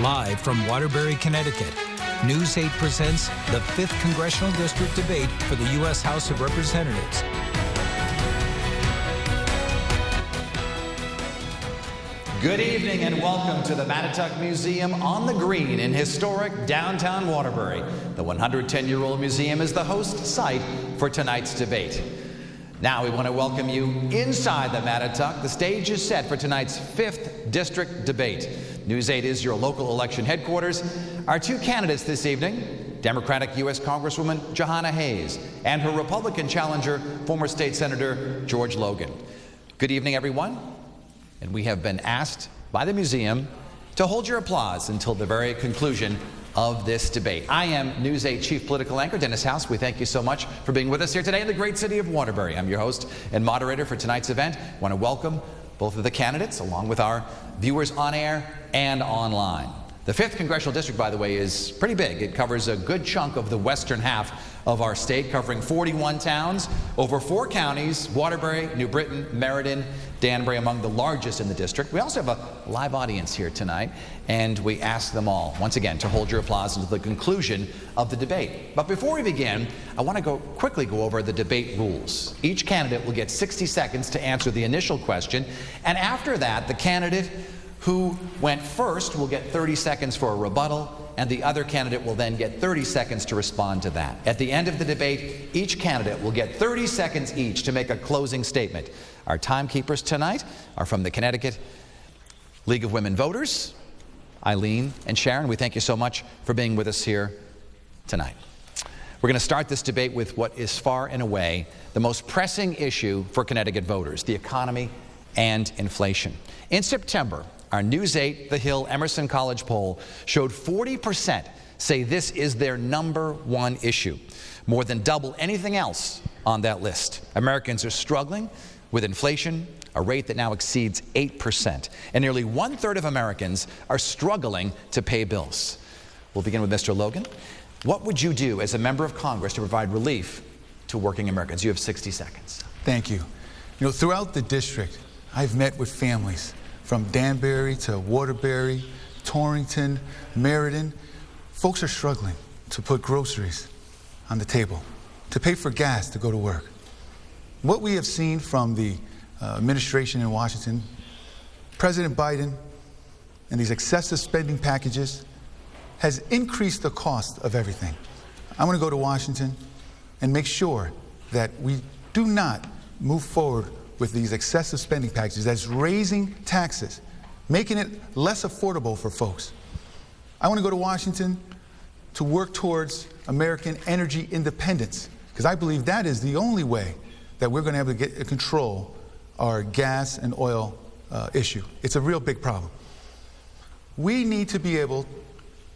Live from Waterbury, Connecticut, News 8 presents the 5th Congressional District debate for the U.S. House of Representatives. Good evening and welcome to the Mattituck Museum on the Green in historic downtown Waterbury. The 110-year-old museum is the host site for tonight's debate. Now we want to welcome you inside the Mattituck. The stage is set for tonight's 5th District debate. News 8 is your local election headquarters. Our two candidates this evening, Democratic U.S. Congresswoman Jahana Hayes and her Republican challenger, former State Senator George Logan. Good evening, everyone. And we have been asked by the museum to hold your applause until the very conclusion of this debate. I am News 8 Chief Political Anchor Dennis House. We thank you so much for being with us here today in the great city of Waterbury. I'm your host and moderator for tonight's event. I want to welcome both of the candidates along with our viewers on air and online. The 5th Congressional District, by the way, is pretty big. It covers a good chunk of the western half of our state, covering 41 towns, over 4 counties, Waterbury, New Britain, Meriden, Danbury, among the largest in the district. We also have a live audience here tonight, and we ask them all, once again, to hold your applause until the conclusion of the debate. But before we begin, I want to quickly go over the debate rules. Each candidate will get 60 seconds to answer the initial question, and after that, the candidate who went first will get 30 seconds for a rebuttal, and the other candidate will then get 30 seconds to respond to that. At the end of the debate, each candidate will get 30 seconds each to make a closing statement. Our timekeepers tonight are from the Connecticut League of Women Voters, Eileen and Sharon. We thank you so much for being with us here tonight. We're going to start this debate with what is far and away the most pressing issue for Connecticut voters, the economy and inflation. In September, our News 8 The Hill Emerson College poll showed 40% say this is their #1 issue, more than double anything else on that list. Americans are struggling with inflation, a rate that now exceeds 8%, and nearly 1/3 of Americans are struggling to pay bills. We'll begin with Mr. Logan. What would you do as a member of Congress to provide relief to working Americans? You have 60 seconds. Thank you. Throughout the district, I've met with families from Danbury to Waterbury, Torrington, Meriden. Folks are struggling to put groceries on the table, to pay for gas to go to work. What we have seen from the administration in Washington, President Biden, and these excessive spending packages has increased the cost of everything. I want to go to Washington and make sure that we do not move forward with these excessive spending packages that's raising taxes, making it less affordable for folks. I want to go to Washington to work towards American energy independence, because I believe that is the only way that we're going to have to get control our gas and oil issue. It's a real big problem. We need to be able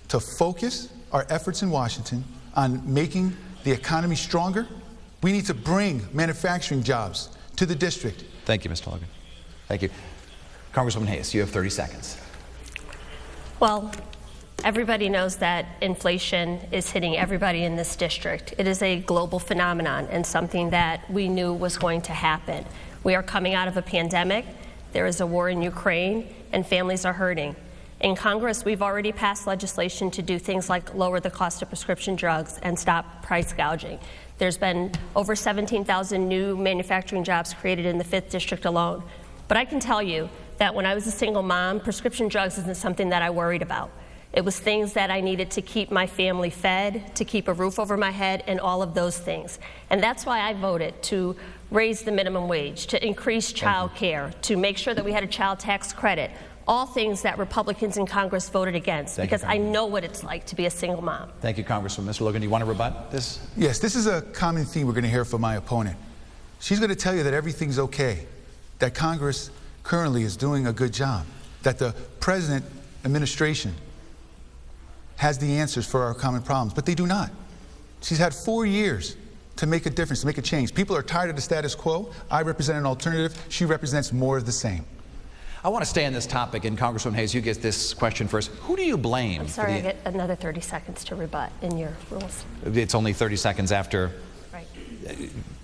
to focus our efforts in Washington on making the economy stronger. We need to bring manufacturing jobs to the district. Thank you, Mr. Logan. Thank you. Congresswoman Hayes, you have 30 seconds. Well, everybody knows that inflation is hitting everybody in this district. It is a global phenomenon and something that we knew was going to happen. We are coming out of a pandemic. There is a war in Ukraine, and families are hurting. In Congress, we've already passed legislation to do things like lower the cost of prescription drugs and stop price gouging. There's been over 17,000 new manufacturing jobs created in the 5th District alone. But I can tell you that when I was a single mom, prescription drugs isn't something that I worried about. It was things that I needed to keep my family fed, to keep a roof over my head, and all of those things. And that's why I voted to raise the minimum wage, to increase child care, to make sure that we had a child tax credit. All things that Republicans in Congress voted against, because I know what it's like to be a single mom. Thank you, Congresswoman. Mr. Logan, do you want to rebut this? Yes, this is a common theme we're going to hear from my opponent. She's going to tell you that everything's okay, that Congress currently is doing a good job, that the President administration has the answers for our common problems, but they do not. She's had 4 years to make a difference, to make a change. People are tired of the status quo. I represent an alternative. She represents more of the same. I want to stay on this topic, and Congresswoman Hayes, you get this question first. Who do you blame? I'm sorry, I get another 30 seconds to rebut in your rules. It's only 30 seconds after. Right.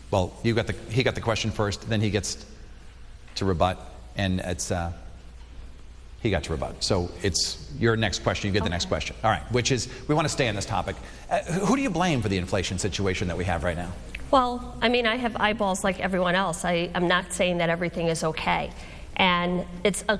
Well, he got the question first, then he gets to rebut, and it's He got to rebut. So it's your next question. You get the next question. All right, which is, we want to stay on this topic. Who do you blame for the inflation situation that we have right now? Well, I mean, I have eyeballs like everyone else. I'm not saying that everything is okay. And it's a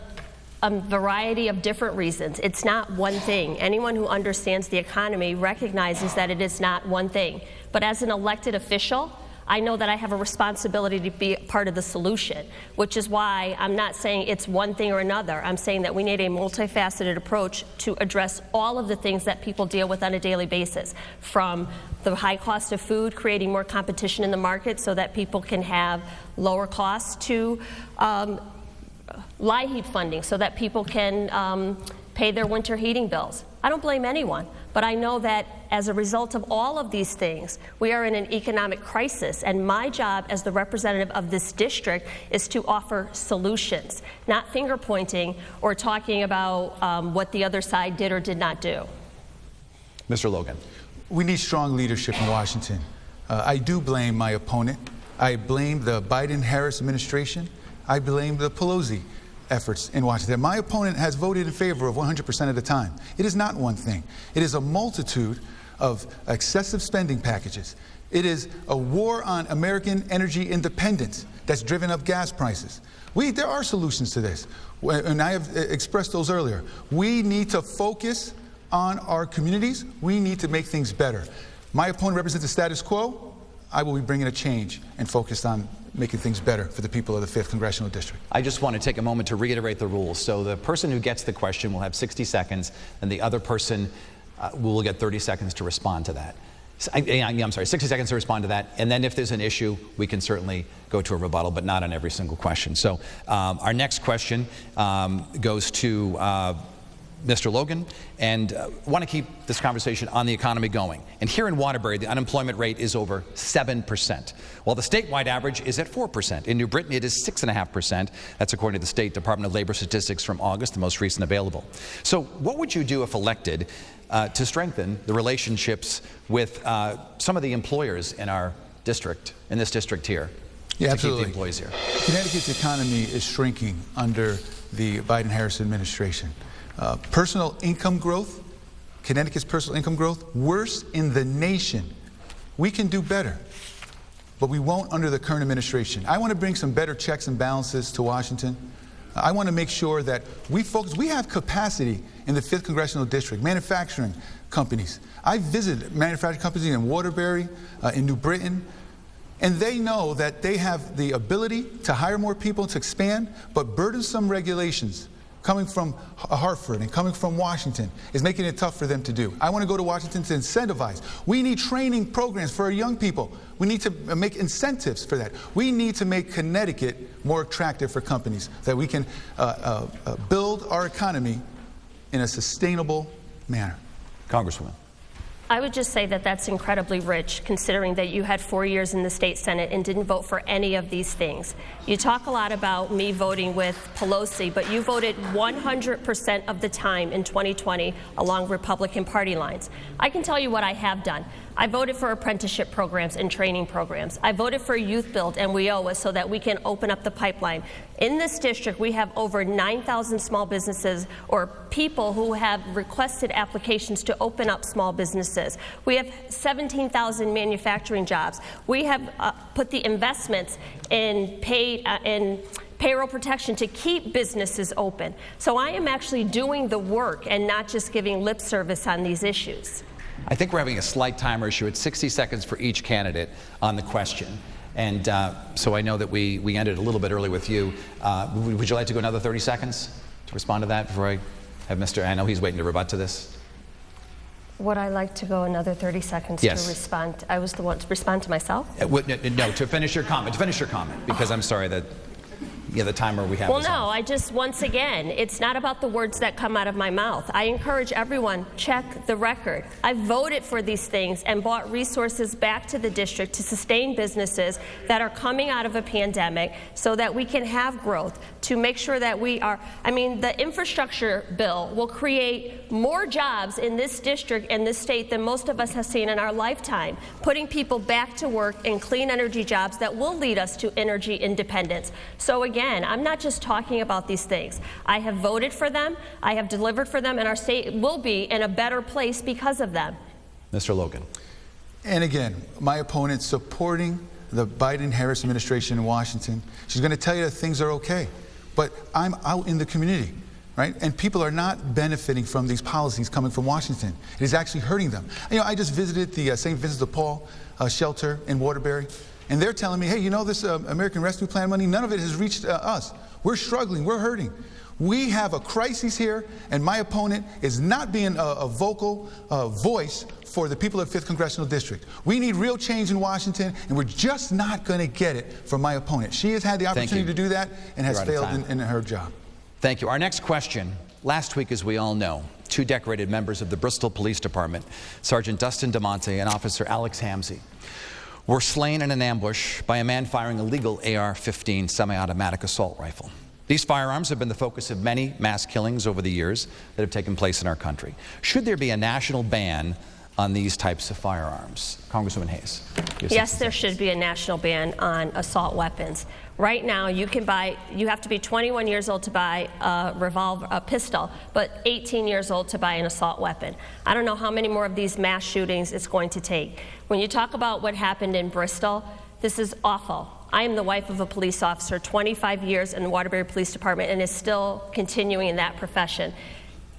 variety of different reasons. It's not one thing. Anyone who understands the economy recognizes that it is not one thing. But as an elected official, I know that I have a responsibility to be part of the solution, which is why I'm not saying it's one thing or another. I'm saying that we need a multifaceted approach to address all of the things that people deal with on a daily basis, from the high cost of food, creating more competition in the market so that people can have lower costs, to LIHEAP funding so that people can pay their winter heating bills. I don't blame anyone, but I know that as a result of all of these things, we are in an economic crisis, and my job as the representative of this district is to offer solutions, not finger pointing or talking about what the other side did or did not do. Mr. Logan. We need strong leadership in Washington. I do blame my opponent. I blame the Biden-Harris administration. I blame the Pelosi efforts in Washington. My opponent has voted in favor of 100% of the time. It is not one thing. It is a multitude of excessive spending packages. It is a war on American energy independence that's driven up gas prices. There are solutions to this, and I have expressed those earlier. We need to focus on our communities. We need to make things better. My opponent represents the status quo. I will be bringing a change and focused on making things better for the people of the 5th Congressional District. I just want to take a moment to reiterate the rules. So the person who gets the question will have 60 seconds, and the other person will get 30 seconds to respond to that. I'm sorry, 60 seconds to respond to that, and then if there's an issue, we can certainly go to a rebuttal, but not on every single question. So our next question goes to Mr. Logan, and want to keep this conversation on the economy going. And here in Waterbury, the unemployment rate is over 7%, while the statewide average is at 4%. In New Britain, it is 6.5%. That's according to the State Department of Labor statistics from August, the most recent available. So what would you do if elected to strengthen the relationships with some of the employers in our district, in this district here? Yeah, to absolutely. keep the employees here. Connecticut's economy is shrinking under the Biden-Harris administration. Personal income growth, Connecticut's personal income growth, worst in the nation. We can do better, but we won't under the current administration. I want to bring some better checks and balances to Washington. I want to make sure that we focus. We have capacity in the 5th Congressional District, manufacturing companies. I visited manufacturing companies in Waterbury, in New Britain, and they know that they have the ability to hire more people, to expand, but burdensome regulations coming from Hartford and coming from Washington is making it tough for them to do. I want to go to Washington to incentivize. We need training programs for our young people. We need to make incentives for that. We need to make Connecticut more attractive for companies, that we can build our economy in a sustainable manner. Congresswoman. I would just say that that's incredibly rich, considering that you had 4 years in the state Senate and didn't vote for any of these things. You talk a lot about me voting with Pelosi, but you voted 100% of the time in 2020 along Republican Party lines. I can tell you what I have done. I voted for apprenticeship programs and training programs. I voted for Youth Build and WIOA so that we can open up the pipeline. In this district, we have over 9,000 small businesses or people who have requested applications to open up small businesses. We have 17,000 manufacturing jobs. We have put the investments in payroll protection to keep businesses open. So I am actually doing the work and not just giving lip service on these issues. I think we're having a slight timer issue. It's 60 seconds for each candidate on the question. And so I know that we ended a little bit early with you. Would you like to go another 30 seconds to respond to that before I have Mr. I know he's waiting to rebut to this. Would I like to go another 30 seconds Yes. to respond? I was the one to respond to myself? No, to finish your comment. To finish your comment, because I'm sorry that the timer we have Well, is no, on. I just, once again, it's not about the words that come out of my mouth. I encourage everyone, check the record. I voted for these things and brought resources back to the district to sustain businesses that are coming out of a pandemic so that we can have growth, to make sure that we are, the infrastructure bill will create more jobs in this district and this state than most of us have seen in our lifetime, putting people back to work in clean energy jobs that will lead us to energy independence. So again, again, I'm not just talking about these things. I have voted for them, I have delivered for them, and our state will be in a better place because of them. Mr. Logan. And again, my opponent supporting the Biden-Harris administration in Washington. She's going to tell you that things are okay. But I'm out in the community, right? And people are not benefiting from these policies coming from Washington. It is actually hurting them. You know, I just visited the St. Vincent de Paul shelter in Waterbury, and they're telling me, hey, you know, this American Rescue Plan money, none of it has reached us. We're struggling, we're hurting. We have a crisis here, and my opponent is not being a vocal voice for the people of 5th Congressional District. We need real change in Washington, and we're just not going to get it from my opponent. She has had the opportunity to do that and has failed in her job. Thank you. Our next question. Last week, as we all know, 2 decorated members of the Bristol Police Department, Sergeant Dustin DeMonte and Officer Alex Hamzy, were slain in an ambush by a man firing a legal AR-15 semi-automatic assault rifle. These firearms have been the focus of many mass killings over the years that have taken place in our country. Should there be a national ban on these types of firearms? Congresswoman Hayes. Yes, there should be a national ban on assault weapons. Right now, you have to be 21 years old to buy a pistol, but 18 years old to buy an assault weapon. I don't know how many more of these mass shootings it's going to take. When you talk about what happened in Bristol, this is awful. I am the wife of a police officer, 25 years in the Waterbury Police Department, and is still continuing in that profession.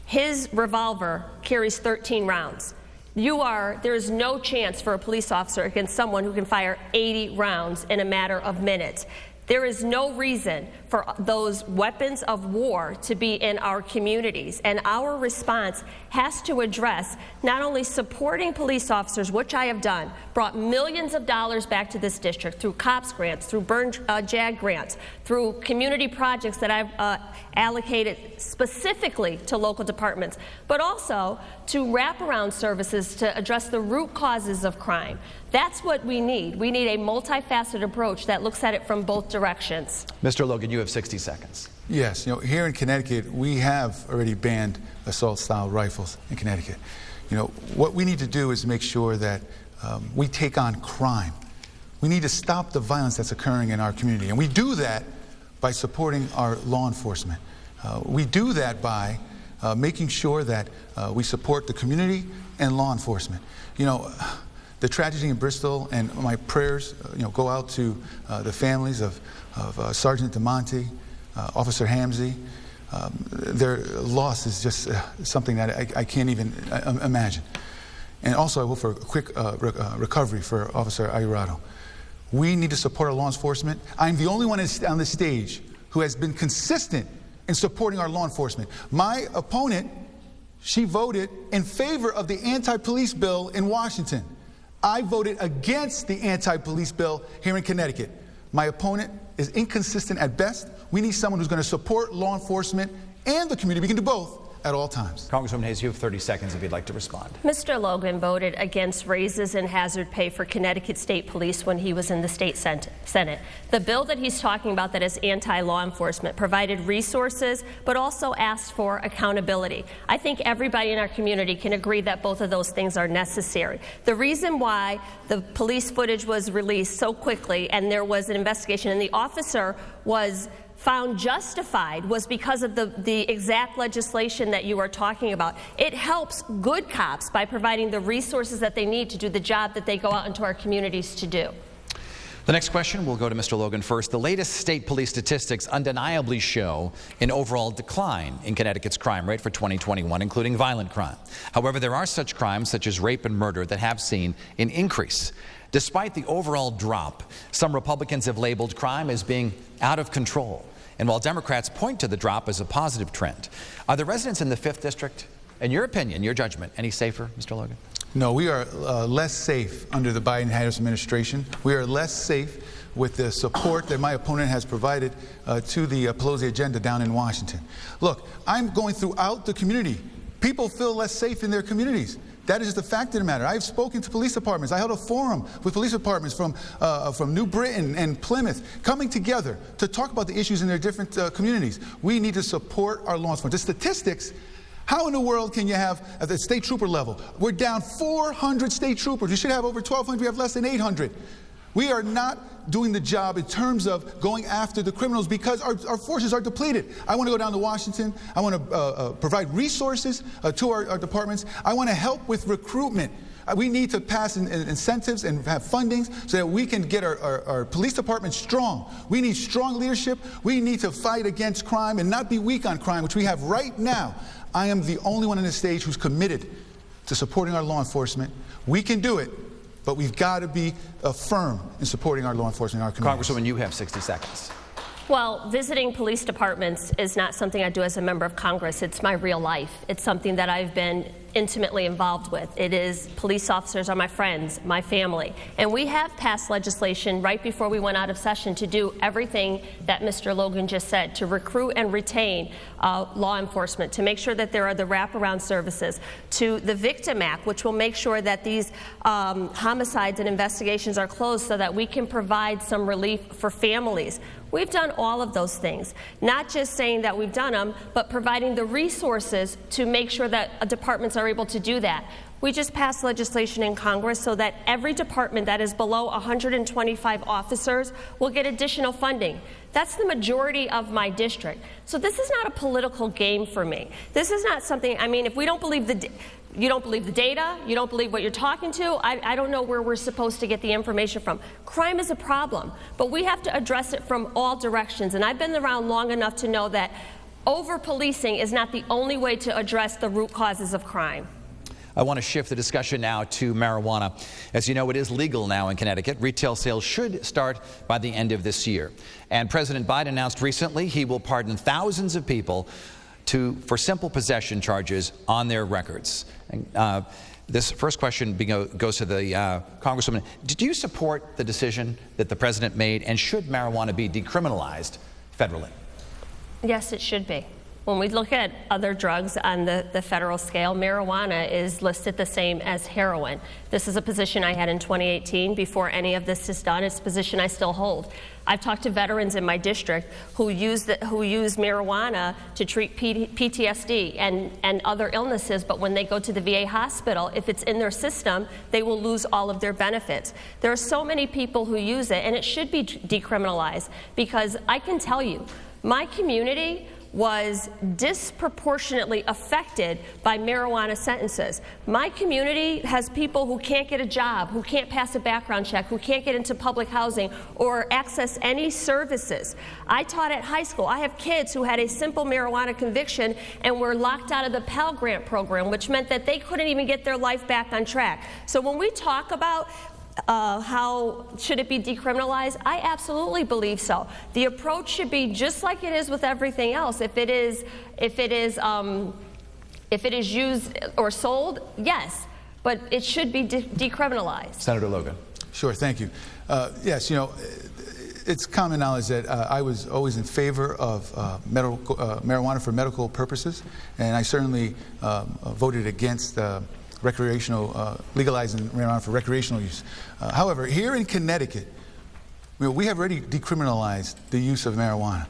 His revolver carries 13 rounds. There is no chance for a police officer against someone who can fire 80 rounds in a matter of minutes. There is no reason for those weapons of war to be in our communities, and our response has to address not only supporting police officers, which I have done, brought millions of dollars back to this district through COPS grants, through Burn JAG grants, through community projects that I've allocated specifically to local departments, but also to wraparound services to address the root causes of crime. That's what we need. We need a multifaceted approach that looks at it from both directions. Mr. Logan, you have 60 seconds. Yes, you know, here in Connecticut, we have already banned assault-style rifles in Connecticut. You know, what we need to do is make sure that we take on crime. We need to stop the violence that's occurring in our community, and we do that by supporting our law enforcement. We do that by making sure that we support the community and law enforcement. You know, the tragedy in Bristol, and my prayers, go out to the families of Sergeant DeMonte, Officer Hamzy. Their loss is just something that I can't even imagine. And also, I hope for a quick recovery for Officer Ayurado. We need to support our law enforcement. I'm the only one on this stage who has been consistent in supporting our law enforcement. My opponent, she voted in favor of the anti-police bill in Washington. I voted against the anti-police bill here in Connecticut. My opponent is inconsistent at best. We need someone who's going to support law enforcement and the community. We can do both at all times. Congresswoman Hayes, you have 30 seconds if you'd like to respond. Mr. Logan voted against raises in hazard pay for Connecticut State Police when he was in the state Senate. The bill that he's talking about that is anti-law enforcement provided resources, but also asked for accountability. I think everybody in our community can agree that both of those things are necessary. The reason why the police footage was released so quickly and there was an investigation and the officer was found justified was because of the exact legislation that you are talking about. It helps good cops by providing the resources that they need to do the job that they go out into our communities to do. The next question will go to Mr. Logan first. The latest state police statistics undeniably show an overall decline in Connecticut's crime rate for 2021, including violent crime. However, there are such crimes such as rape and murder that have seen an increase. Despite the overall drop, some Republicans have labeled crime as being out of control. And while Democrats point to the drop as a positive trend, are the residents in the 5th District, in your opinion, your judgment, any safer, Mr. Logan? No, we are less safe under the Biden-Harris administration. We are less safe with the support that my opponent has provided to the Pelosi agenda down in Washington. Look, I'm going throughout the community. People feel less safe in their communities. That is just the fact of the matter. I've spoken to police departments. I held a forum with police departments from New Britain and Plymouth coming together to talk about the issues in their different communities. We need to support our law enforcement. The statistics, how in the world can you have at the state trooper level? We're down 400 state troopers. We should have over 1,200. We have less than 800. We are not doing the job in terms of going after the criminals because our forces are depleted. I want to go down to Washington. I want to provide resources to our departments. I want to help with recruitment. We need to pass incentives and have fundings so that we can get our police department strong. We need strong leadership. We need to fight against crime and not be weak on crime, which we have right now. I am the only one on this stage who's committed to supporting our law enforcement. We can do it, but we've got to be firm in supporting our law enforcement in our communities. Congresswoman, you have 60 seconds. Well, visiting police departments is not something I do as a member of Congress. It's my real life. It's something that I've been intimately involved with. It is, police officers are my friends, my family. And we have passed legislation right before we went out of session to do everything that Mr. Logan just said, to recruit and retain law enforcement, to make sure that there are the wraparound services, to the Victim Act, which will make sure that these homicides and investigations are closed so that we can provide some relief for families. We've done all of those things, not just saying that we've done them, but providing the resources to make sure that departments are able to do that. We just passed legislation in Congress so that every department that is below 125 officers will get additional funding. That's the majority of my district. So this is not a political game for me. This is not something, I mean, if we don't believe you don't believe the data, you don't believe what you're talking to, I don't know where we're supposed to get the information from. Crime is a problem, but we have to address it from all directions. And I've been around long enough to know that over-policing is not the only way to address the root causes of crime. I want to shift the discussion now to marijuana. As you know, it is legal now in Connecticut. Retail sales should start by the end of this year. And President Biden announced recently he will pardon thousands of people for simple possession charges on their records. And, this first question goes to the Congresswoman. Did you support the decision that the President made, and should marijuana be decriminalized federally? Yes, it should be. When we look at other drugs on the federal scale, marijuana is listed the same as heroin. This is a position I had in 2018 before any of this is done. It's a position I still hold. I've talked to veterans in my district who use marijuana to treat PTSD and other illnesses, but when they go to the VA hospital, if it's in their system, they will lose all of their benefits. There are so many people who use it, and it should be decriminalized, because I can tell you, my community was disproportionately affected by marijuana sentences. My community has people who can't get a job, who can't pass a background check, who can't get into public housing or access any services. I taught at high school. I have kids who had a simple marijuana conviction and were locked out of the Pell Grant program, which meant that they couldn't even get their life back on track. So when we talk about how should it be decriminalized? I absolutely believe so. The approach should be just like it is with everything else. If it is used or sold, yes, but it should be decriminalized. Senator Logan. Sure, thank you. Yes, you know, it's common knowledge that I was always in favor of marijuana for medical purposes, and I certainly voted against legalizing marijuana for recreational use. However, here in Connecticut, we have already decriminalized the use of marijuana.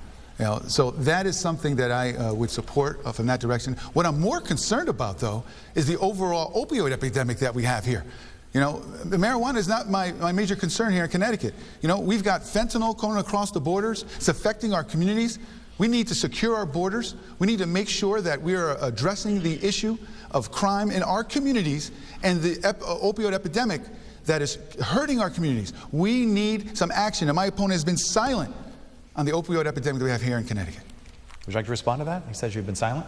So that is something that I would support from that direction. What I'm more concerned about, though, is the overall opioid epidemic that we have here. You know, the marijuana is not my major concern here in Connecticut. You know, we've got fentanyl coming across the borders. It's affecting our communities. We need to secure our borders. We need to make sure that we are addressing the issue of crime in our communities and the opioid epidemic that is hurting our communities. We need some action, and my opponent has been silent on the opioid epidemic that we have here in Connecticut. Would you like to respond to that? He says you've been silent.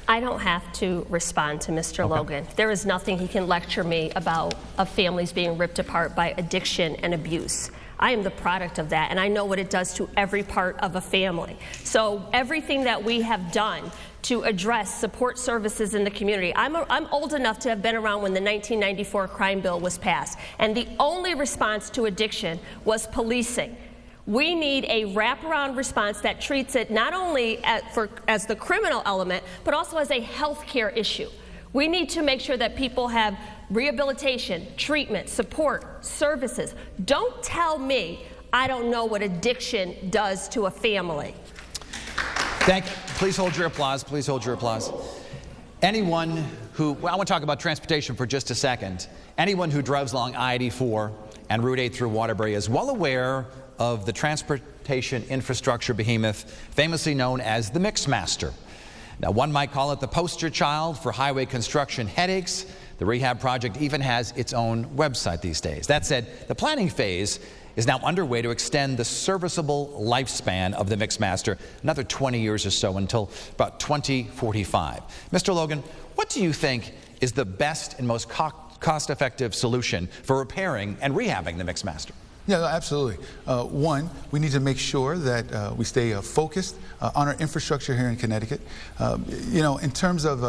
I don't have to respond to Mr. Logan. There is nothing he can lecture me about of families being ripped apart by addiction and abuse. I am the product of that, and I know what it does to every part of a family. So everything that we have done to address support services in the community. I'm old enough to have been around when the 1994 crime bill was passed, and the only response to addiction was policing. We need a wraparound response that treats it not only as the criminal element, but also as a health care issue. We need to make sure that people have rehabilitation, treatment, support, services. Don't tell me I don't know what addiction does to a family. Thank you. Please hold your applause. Please hold your applause. Anyone who, well, I want to talk about transportation for just a second. Anyone who drives along I-84 and Route 8 through Waterbury is well aware of the transportation infrastructure behemoth famously known as the Mixmaster. Now, one might call it the poster child for highway construction headaches. The rehab project even has its own website these days. That said, the planning phase is now underway to extend the serviceable lifespan of the Mixmaster another 20 years or so until about 2045. Mr. Logan, what do you think is the best and most cost-effective solution for repairing and rehabbing the Mixmaster? Yeah, absolutely. One, we need to make sure that we stay focused on our infrastructure here in Connecticut. In terms of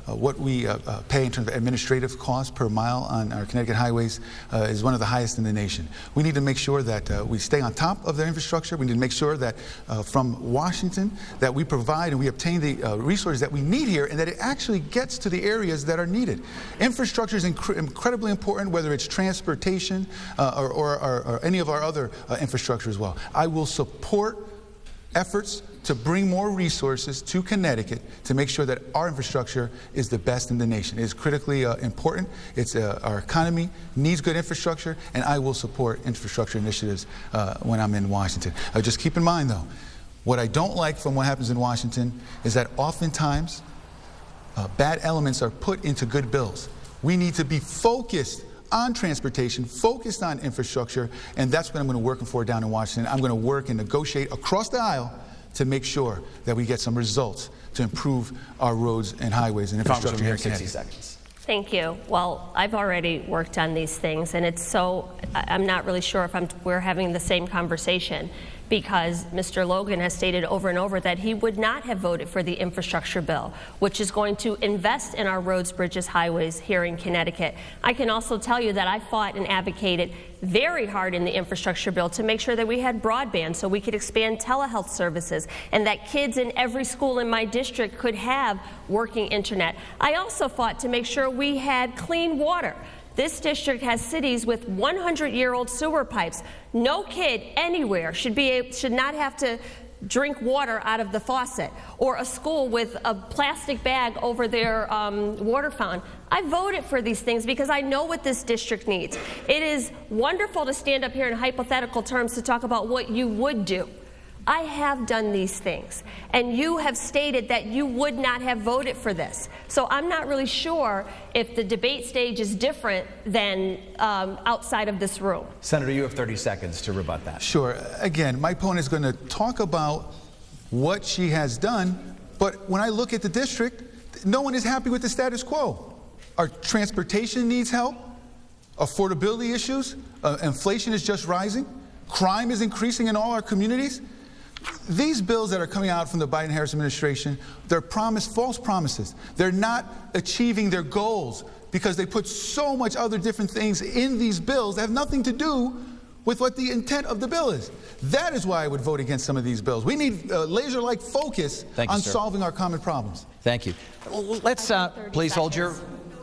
what we pay in terms of administrative costs per mile on our Connecticut highways is one of the highest in the nation. We need to make sure that we stay on top of their infrastructure. We need to make sure that from Washington that we provide and we obtain the resources that we need here and that it actually gets to the areas that are needed. Infrastructure is incredibly important, whether it's transportation or any of our other infrastructure as well. I will support efforts to bring more resources to Connecticut to make sure that our infrastructure is the best in the nation. It is critically important. Our economy needs good infrastructure, and I will support infrastructure initiatives when I'm in Washington. Just keep in mind, though, what I don't like from what happens in Washington is that oftentimes bad elements are put into good bills. We need to be focused on transportation, focused on infrastructure, and that's what I'm going to work for down in Washington. I'm going to work and negotiate across the aisle to make sure that we get some results to improve our roads and highways and infrastructure here in Connecticut. 60 seconds. Thank you. Well, I've already worked on these things, and I'm not really sure if we're having the same conversation, because Mr. Logan has stated over and over that he would not have voted for the infrastructure bill, which is going to invest in our roads, bridges, highways here in Connecticut. I can also tell you that I fought and advocated very hard in the infrastructure bill to make sure that we had broadband so we could expand telehealth services and that kids in every school in my district could have working internet. I also fought to make sure we had clean water. This district has cities with 100-year-old sewer pipes. No kid anywhere should not have to drink water out of the faucet, or a school with a plastic bag over their water fountain. I voted for these things because I know what this district needs. It is wonderful to stand up here in hypothetical terms to talk about what you would do. I have done these things, and you have stated that you would not have voted for this. So I'm not really sure if the debate stage is different than outside of this room. Senator, you have 30 seconds to rebut that. Sure. Again, my opponent is going to talk about what she has done, but when I look at the district, no one is happy with the status quo. Our transportation needs help, affordability issues, inflation is just rising, crime is increasing in all our communities. These bills that are coming out from the Biden-Harris administration, they're false promises. They're not achieving their goals because they put so much other different things in these bills that have nothing to do with what the intent of the bill is. That is why I would vote against some of these bills. We need laser-like focus on solving our common problems. Thank you. Let's please hold your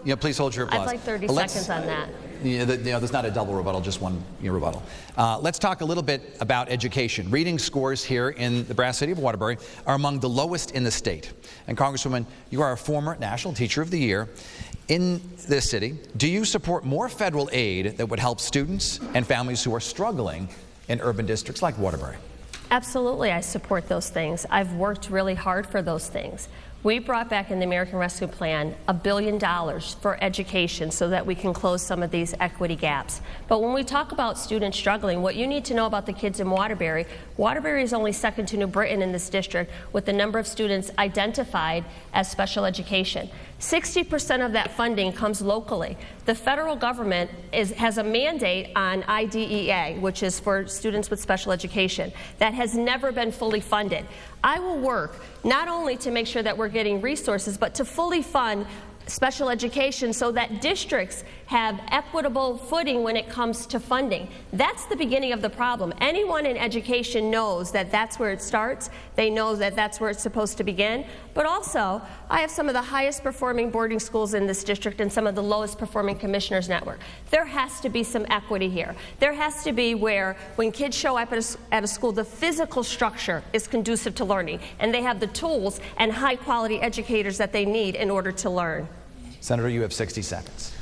applause. I'd like 30 seconds on that. There's not a double rebuttal, just one rebuttal. Let's talk a little bit about education. Reading scores here in the brass city of Waterbury are among the lowest in the state. And Congresswoman, you are a former National Teacher of the Year in this city. Do you support more federal aid that would help students and families who are struggling in urban districts like Waterbury? Absolutely, I support those things. I've worked really hard for those things. We brought back in the American Rescue Plan $1 billion for education so that we can close some of these equity gaps. But when we talk about students struggling, what you need to know about the kids in Waterbury is only second to New Britain in this district with the number of students identified as special education. 60% of that funding comes locally. The federal government has a mandate on IDEA, which is for students with special education, that has never been fully funded. I will work not only to make sure that we're getting resources, but to fully fund special education so that districts have equitable footing when it comes to funding. That's the beginning of the problem. Anyone in education knows that that's where it starts. They know that that's where it's supposed to begin. But also, I have some of the highest performing boarding schools in this district and some of the lowest performing commissioners network. There has to be some equity here. There has to be where when kids show up at a school, the physical structure is conducive to learning and they have the tools and high quality educators that they need in order to learn. Senator, you have 60 seconds.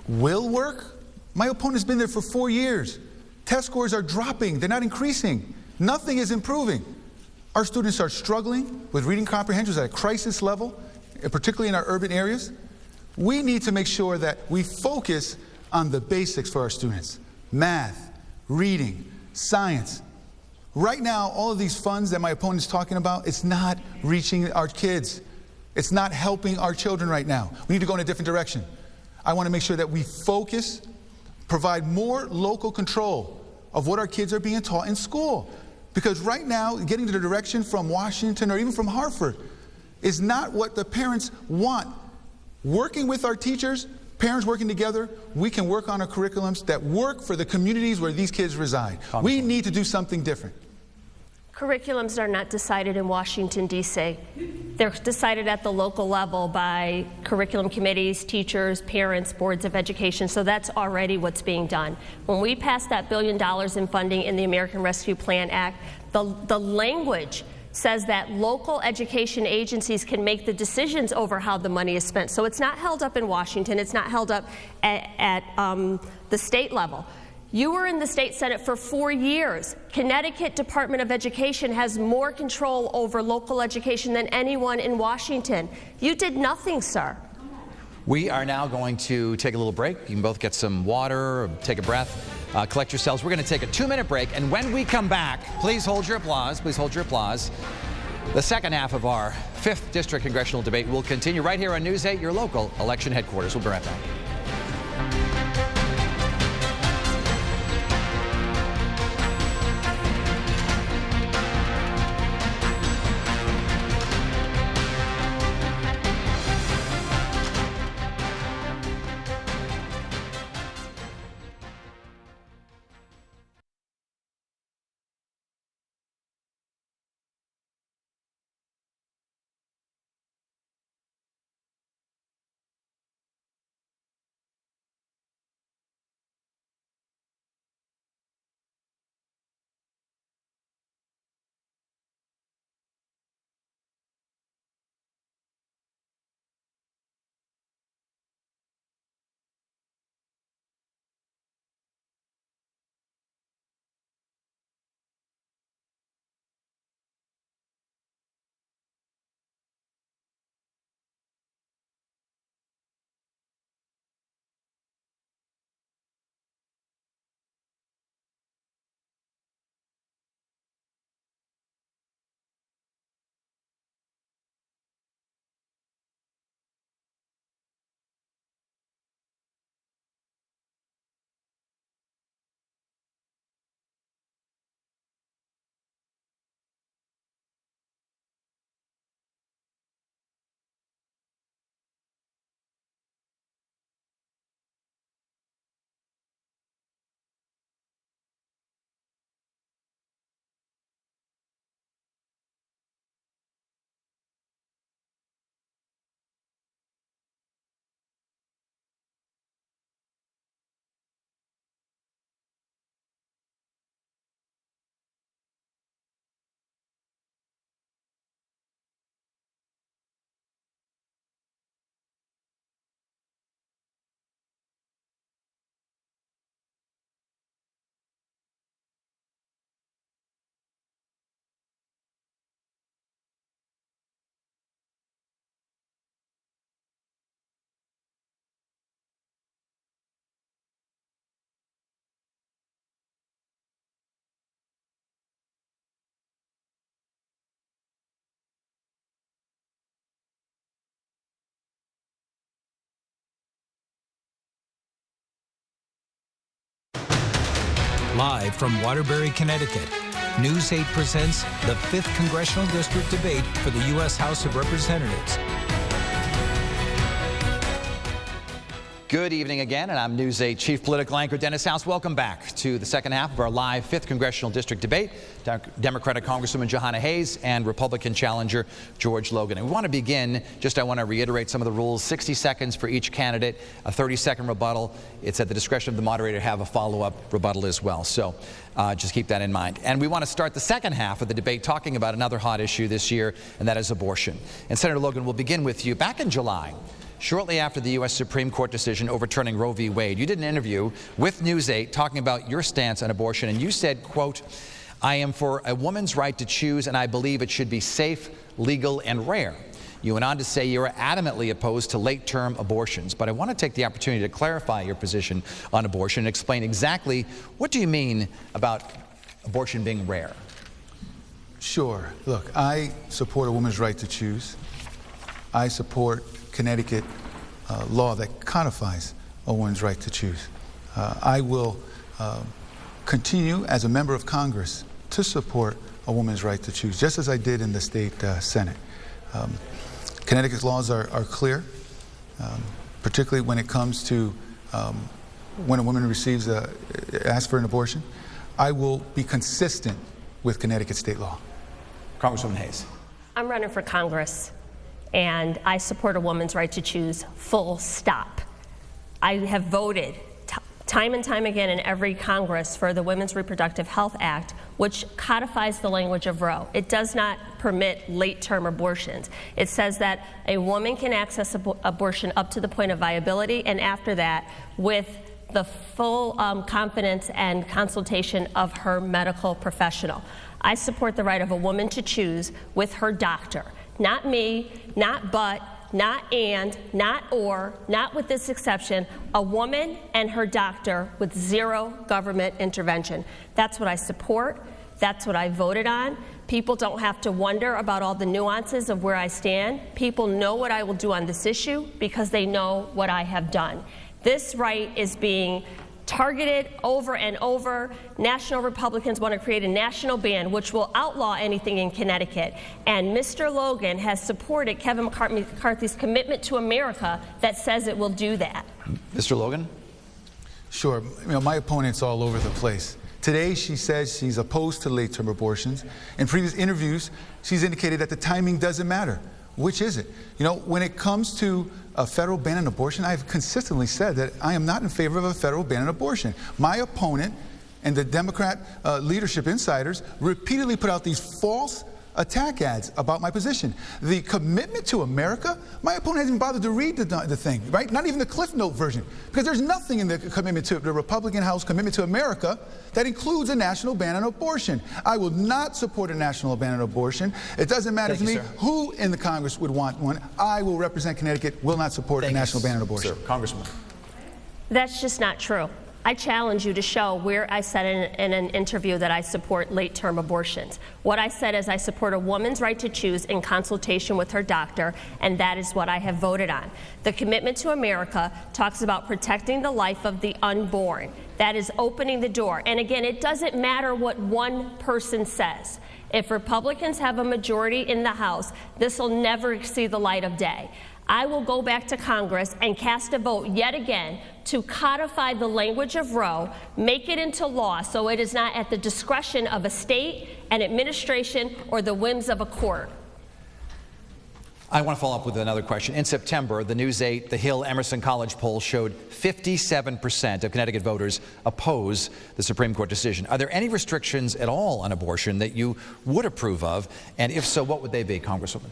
will work? My opponent's been there for 4 years. Test scores are dropping. They're not increasing. Nothing is improving. Our students are struggling with reading comprehensions at a crisis level, particularly in our urban areas. We need to make sure that we focus on the basics for our students. Math, reading, science. Right now, all of these funds that my opponent's talking about, it's not reaching our kids. It's not helping our children right now. We need to go in a different direction. I want to make sure that we focus, provide more local control of what our kids are being taught in school. Because right now, getting to the direction from Washington or even from Harvard is not what the parents want. Working with our teachers, parents working together, we can work on our curriculums that work for the communities where these kids reside. We need to do something different. Curriculums are not decided in Washington, D.C. They're decided at the local level by curriculum committees, teachers, parents, boards of education, so that's already what's being done. When we passed that $1 billion in funding in the American Rescue Plan Act, the language says that local education agencies can make the decisions over how the money is spent. So it's not held up in Washington, it's not held up at the state level. You were in the state Senate for 4 years. Connecticut Department of Education has more control over local education than anyone in Washington. You did nothing, sir. We are now going to take a little break. You can both get some water, take a breath, collect yourselves. We're going to take a 2-minute break, and when we come back, please hold your applause. Please hold your applause. The second half of our 5th District Congressional Debate will continue right here on News 8, your local election headquarters. We'll be right back. Live from Waterbury, Connecticut, News 8 presents the 5th Congressional District Debate for the U.S. House of Representatives. Good evening again, and I'm News 8 Chief Political Anchor Dennis House. Welcome back to the second half of our live 5th Congressional District Debate. Democratic Congresswoman Jahana Hayes and Republican challenger George Logan. And we want to begin, I want to reiterate some of the rules. 60 seconds for each candidate, a 30-second rebuttal. It's at the discretion of the moderator to have a follow-up rebuttal as well. So just keep that in mind. And we want to start the second half of the debate talking about another hot issue this year, and that is abortion. And Senator Logan, we'll begin with you. Back in July, shortly after the U.S. Supreme Court decision overturning Roe v. Wade. You did an interview with News 8 talking about your stance on abortion, and you said, quote, "I am for a woman's right to choose, and I believe it should be safe, legal, and rare." You went on to say you are adamantly opposed to late-term abortions, but I want to take the opportunity to clarify your position on abortion and explain exactly what do you mean about abortion being rare? Sure. Look, I support a woman's right to choose. I support Connecticut law that codifies a woman's right to choose. I will continue as a member of Congress to support a woman's right to choose, just as I did in the state Senate. Connecticut's laws are clear, particularly when it comes to when a woman asks for an abortion. I will be consistent with Connecticut state law. Congresswoman Hayes. I'm running for Congress, and I support a woman's right to choose, full stop. I have voted time and time again in every Congress for the Women's Reproductive Health Act, which codifies the language of Roe. It does not permit late-term abortions. It says that a woman can access abortion up to the point of viability, and after that, with the full confidence and consultation of her medical professional. I support the right of a woman to choose with her doctor. Not me, not but, not and, not or, not with this exception, a woman and her doctor with zero government intervention. That's what I support. That's what I voted on. People don't have to wonder about all the nuances of where I stand. People know what I will do on this issue because they know what I have done. This right is being targeted over and over. National Republicans want to create a national ban which will outlaw anything in Connecticut. And Mr. Logan has supported Kevin McCarthy's commitment to America that says it will do that. Mr. Logan? Sure. My opponent's all over the place. Today, she says she's opposed to late-term abortions. In previous interviews, she's indicated that the timing doesn't matter. Which is it? When it comes to a federal ban on abortion, I've consistently said that I am not in favor of a federal ban on abortion. My opponent and the Democrat leadership insiders repeatedly put out these false attack ads about my position. The commitment to America, my opponent hasn't even bothered to read the thing, right? Not even the Cliff Note version, because there's nothing in the commitment to the Republican House commitment to America that includes a national ban on abortion. I will not support a national ban on abortion. It doesn't matter to me who in the Congress would want one. I will represent Connecticut, will not support a national ban on abortion. Sir, Congressman. That's just not true. I challenge you to show where I said in an interview that I support late-term abortions. What I said is I support a woman's right to choose in consultation with her doctor, and that is what I have voted on. The commitment to America talks about protecting the life of the unborn. That is opening the door. And again, it doesn't matter what one person says. If Republicans have a majority in the House, this will never see the light of day. I will go back to Congress and cast a vote yet again to codify the language of Roe, make it into law so it is not at the discretion of a state, an administration, or the whims of a court. I want to follow up with another question. In September, the News 8, the Hill Emerson College poll showed 57% of Connecticut voters oppose the Supreme Court decision. Are there any restrictions at all on abortion that you would approve of? And if so, what would they be, Congresswoman?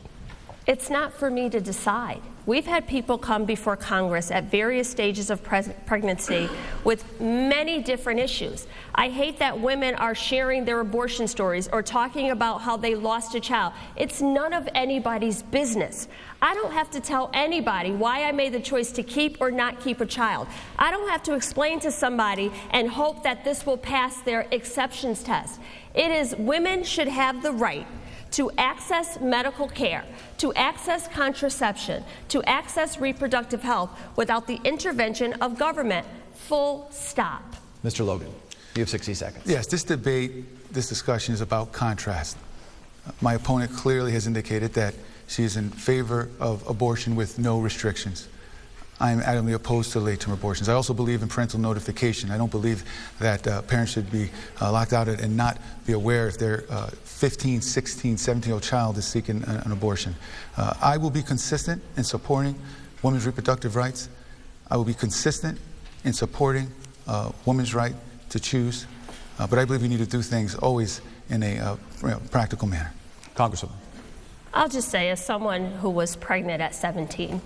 It's not for me to decide. We've had people come before Congress at various stages of pregnancy with many different issues. I hate that women are sharing their abortion stories or talking about how they lost a child. It's none of anybody's business. I don't have to tell anybody why I made the choice to keep or not keep a child. I don't have to explain to somebody and hope that this will pass their exceptions test. It is women should have the right to access medical care, to access contraception, to access reproductive health without the intervention of government. Full stop. Mr. Logan, you have 60 seconds. Yes, this discussion is about contrast. My opponent clearly has indicated that she is in favor of abortion with no restrictions. I am adamantly opposed to late-term abortions. I also believe in parental notification. I don't believe that parents should be locked out and not be aware if their 15, 16, 17-year-old child is seeking an abortion. I will be consistent in supporting women's reproductive rights. I will be consistent in supporting women's right to choose. But I believe we need to do things always in a practical manner. Congresswoman. I'll just say, as someone who was pregnant at 17,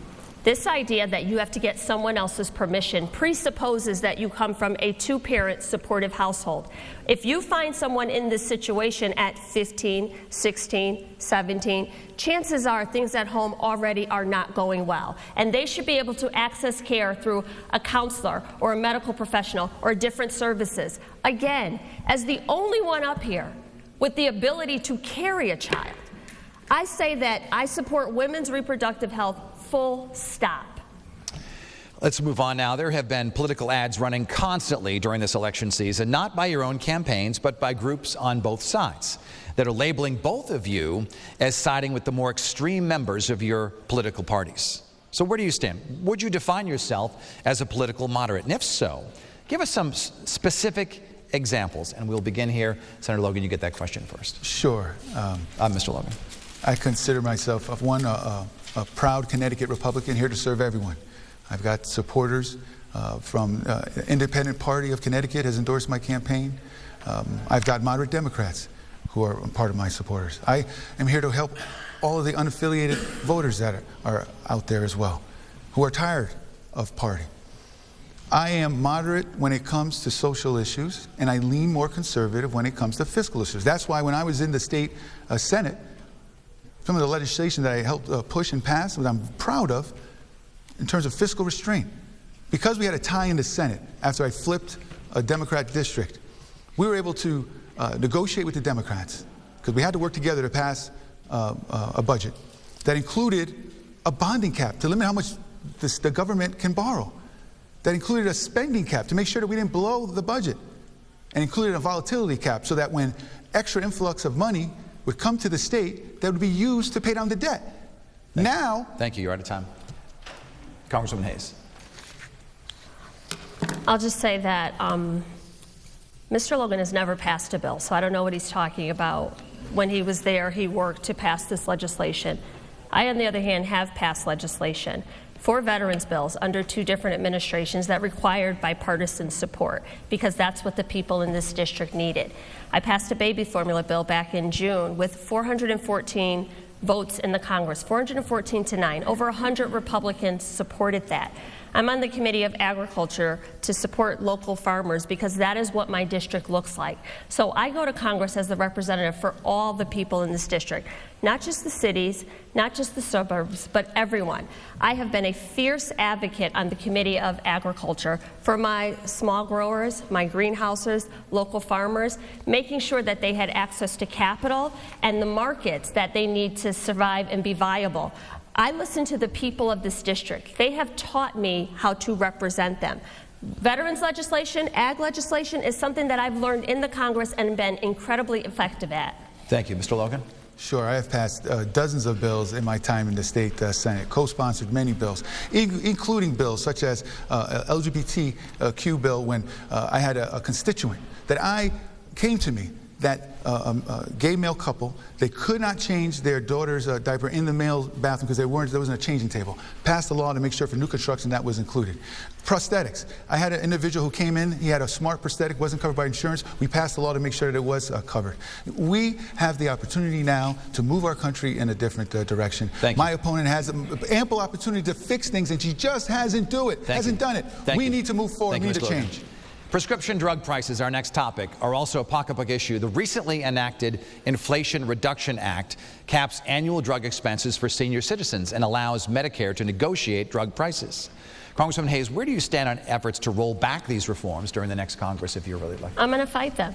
This idea that you have to get someone else's permission presupposes that you come from a two-parent supportive household. If you find someone in this situation at 15, 16, 17, chances are things at home already are not going well. And they should be able to access care through a counselor or a medical professional or different services. Again, as the only one up here with the ability to carry a child, I say that I support women's reproductive health, full stop. Let's move on now. There have been political ads running constantly during this election season, not by your own campaigns, but by groups on both sides that are labeling both of you as siding with the more extreme members of your political parties. So where do you stand? Would you define yourself as a political moderate? And if so, give us some specific examples. And we'll begin here. Senator Logan, you get that question first. Sure. Mr. Logan. I consider myself, a proud Connecticut Republican here to serve everyone. I've got supporters from Independent Party of Connecticut has endorsed my campaign. I've got moderate Democrats who are part of my supporters. I am here to help all of the unaffiliated voters that are out there as well, who are tired of party. I am moderate when it comes to social issues, and I lean more conservative when it comes to fiscal issues. That's why when I was in the state Senate, some of the legislation that I helped push and pass, that I'm proud of, in terms of fiscal restraint. Because we had a tie in the Senate after I flipped a Democrat district, we were able to negotiate with the Democrats, because we had to work together to pass a budget that included a bonding cap to limit how much the government can borrow, that included a spending cap to make sure that we didn't blow the budget, and included a volatility cap so that when extra influx of money would come to the state, that would be used to pay down the debt. Thank you. You're out of time. Congresswoman Hayes. I'll just say that Mr. Logan has never passed a bill, so I don't know what he's talking about. When he was there, he worked to pass this legislation. I, on the other hand, have passed legislation for veterans bills under two different administrations that required bipartisan support, because that's what the people in this district needed. I passed a baby formula bill back in June with 414 votes in the Congress, 414 to 9. Over 100 Republicans supported that. I'm on the Committee of Agriculture to support local farmers, because that is what my district looks like. So I go to Congress as the representative for all the people in this district, not just the cities, not just the suburbs, but everyone. I have been a fierce advocate on the Committee of Agriculture for my small growers, my greenhouses, local farmers, making sure that they had access to capital and the markets that they need to survive and be viable. I listen to the people of this district. They have taught me how to represent them. Veterans legislation, ag legislation is something that I've learned in the Congress and been incredibly effective at. Thank you. Mr. Logan. Sure, I have passed dozens of bills in my time in the state Senate, co-sponsored many bills, including bills such as LGBTQ bill, when I had a constituent that came to me that a gay male couple, they could not change their daughter's diaper in the male bathroom because there wasn't a changing table. Passed a law to make sure for new construction that was included. Prosthetics. I had an individual who came in, he had a smart prosthetic, wasn't covered by insurance. We passed a law to make sure that it was covered. We have the opportunity now to move our country in a different direction. My opponent has ample opportunity to fix things, and she just hasn't done it. We need to move forward. We need to change. Prescription drug prices, our next topic, are also a pocketbook issue. The recently enacted Inflation Reduction Act caps annual drug expenses for senior citizens and allows Medicare to negotiate drug prices. Congresswoman Hayes, where do you stand on efforts to roll back these reforms during the next Congress if you're really elected? I'm going to fight them.